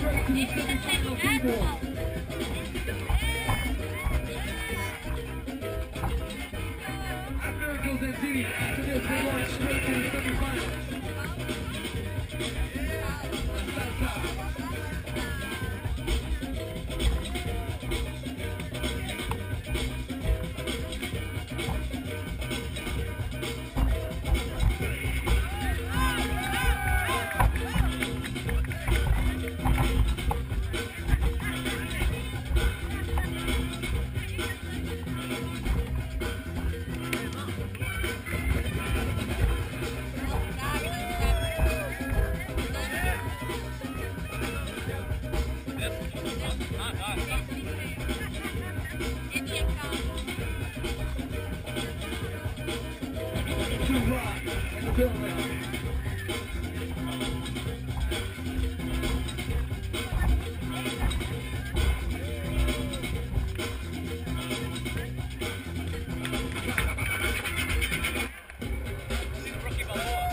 straight to the semi-final people. At Miracles NZ, after this, we're going straight to the semi-finals.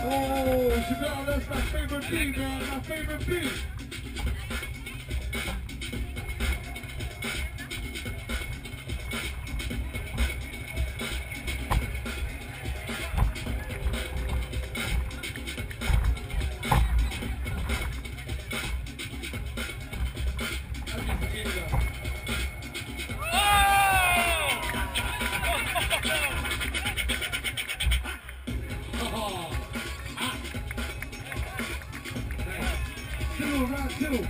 Oh, Chanel, that's my favorite beat, man. My favorite beat. Round two.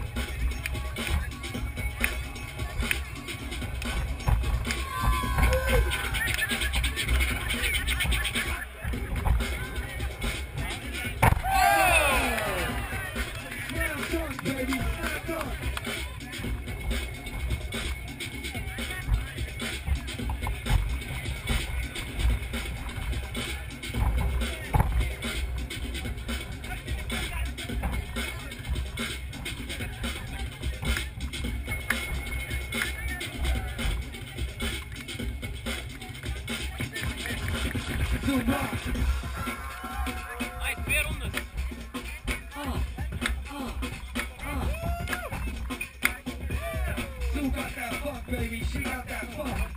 Still got that fuck, baby. She got that fuck.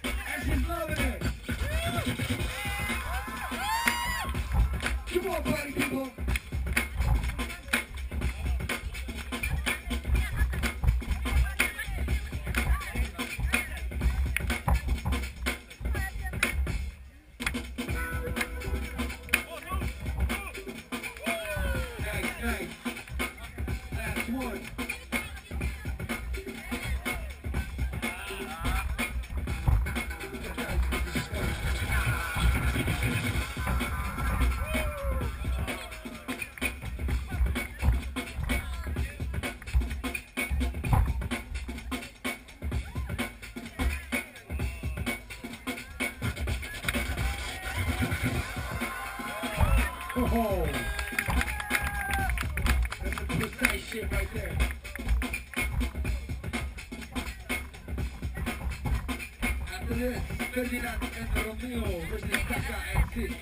And she's loving it. Come on, party people. Nice. Last one. Oh, that's some precise shit right there. After this, Ferdinand and Romeo versus Taka and Sid.